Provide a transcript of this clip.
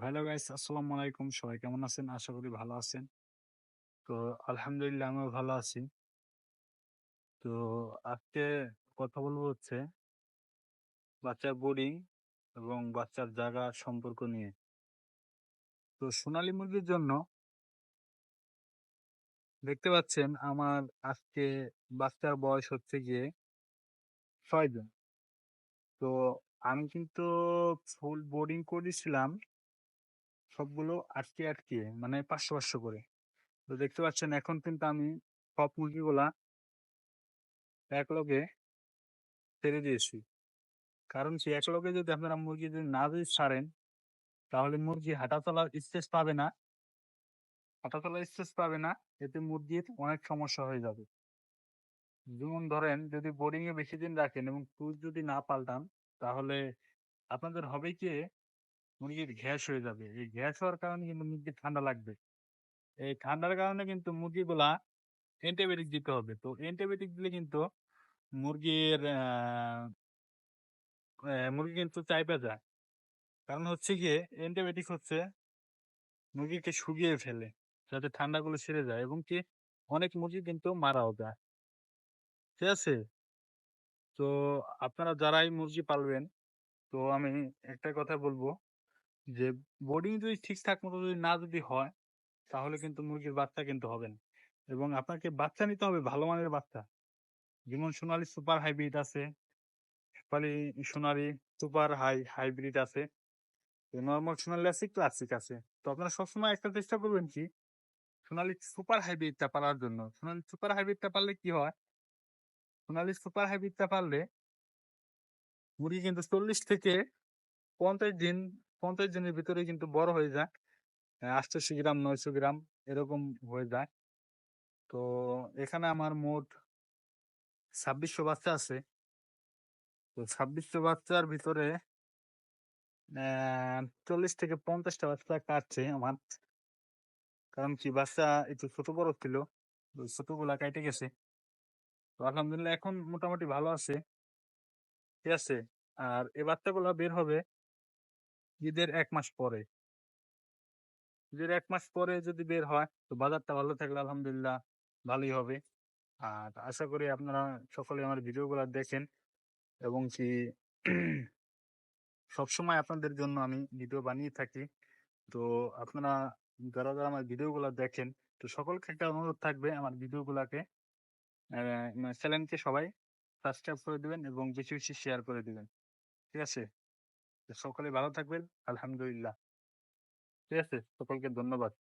Hello guys, আসসালামু আলাইকুম। সবাই কেমন আছেন? আশা করি ভালো আছেন। তো আলহামদুলিল্লাহ আমিও ভালো আছি। তো আজকে কথা বলবো হচ্ছে বাচ্চার বোর্ডিং এবং বাচ্চার জাগা সম্পর্ক নিয়ে। তো সোনালী মুরগির জন্য দেখতে পাচ্ছেন আমার আজকে বাচ্চার বয়স হচ্ছে গিয়ে ৬ দিন। তো আমি কিন্তু ফুল বোর্ডিং করেছিলাম সবগুলো আটকে মানে ৫০০ করে। তো দেখতে পাচ্ছেন এখন কিন্তু আমি সব মুরগিগুলা একলগে ছেড়ে দিয়েছি। কারণ কি একলগে যদি আপনারা মুরগি যদি ছাড়েন, তাহলে মুরগি হাঁটাচলার স্পেস পাবে না। এতে মুরগির অনেক সমস্যা হয়ে যাবে। যেমন ধরেন যদি বোর্ডিং এ বেশিদিন রাখেন এবং টুজ যদি না পাল্টান, তাহলে আপনাদের হবে কি মুরগির গ্যাস হয়ে যাবে। এই গ্যাস হওয়ার কারণে কিন্তু মুরগির ঠান্ডা লাগবে। এই ঠান্ডার কারণে কিন্তু মুরগিগুলা অ্যান্টিবায়োটিক দিতে হবে। তো অ্যান্টিবায়োটিক দিলে কিন্তু মুরগির মুরগি কিন্তু চাইপা যায়। কারণ হচ্ছে গিয়ে অ্যান্টিবায়োটিক হচ্ছে মুরগিকে শুকিয়ে ফেলে যাতে ঠান্ডাগুলো সেরে যায় এবং কি অনেক মুরগি কিন্তু মারাও যায়। ঠিক আছে? তো আপনারা যারাই মুরগি পালবেন, তো আমি একটা কথা বলবো যে বোর্ডিং যদি ঠিকঠাক মতো যদি হয়, তাহলে কিন্তু মুরগির বাচ্চা কিন্তু হবে না। এবং আপনাকে বাচ্চা নিতে হবে ভালো মানের বাচ্চা। যেমন সোনালী সুপার হাইব্রিড আছে, নেপালি সোনালী সুপার হাইব্রিড আছে, নরমাল সোনালী আছে, ক্লাসিক আছে। তো আপনারা সবসময় একটা চেষ্টা করবেন কি সোনালী সুপার হাইব্রিডটা পালার জন্য। সোনালী সুপার হাইব্রিডটা পারলে কি হয়? সোনালী সুপার হাইব্রিডটা পারলে মুরগি কিন্তু ৪০ থেকে ৫০ দিন ৫০ দিনের ভিতরে কিন্তু বড় হয়ে যায়। ৮৮০ গ্রাম ৯০০ গ্রাম এরকম হয়ে যায়। তো এখানে আমার মোট ২৬০০ বাচ্চা আছে। তো ২৬০০ বাচ্চার ভিতরে ৪০ থেকে ৫০ টা বাচ্চা কাটছে আমার। কারণ কি বাচ্চা একটু ছোট বড় ছিল। ওই ছোটগুলা কাইটে গেছে। তো আলহামদুলিল্লাহ এখন মোটামুটি ভালো আছে। ঠিক আছে? আর এই বাচ্চাগুলা বের হবে ঈদের ১ মাস পরে। ঈদের ১ মাস পরে যদি বের হয় তো বাজারটা ভালো থাকলে আলহামদুলিল্লাহ ভালোই হবে। আর আশা করি আপনারা সকলে আমার ভিডিওগুলা দেখেন এবং কি সবসময় আপনাদের জন্য আমি ভিডিও বানিয়ে থাকি। তো আপনারা যারা আমার ভিডিওগুলা দেখেন, তো সকলকে একটা অনুরোধ থাকবে আমার ভিডিওগুলাকে চ্যানেলকে সবাই সাবস্ক্রাইব করে দিবেন এবং বেশি শেয়ার করে দিবেন। ঠিক আছে? তো সকলে ভালো থাকবেন। আলহামদুলিল্লাহ। ঠিক আছে? সকলকে ধন্যবাদ।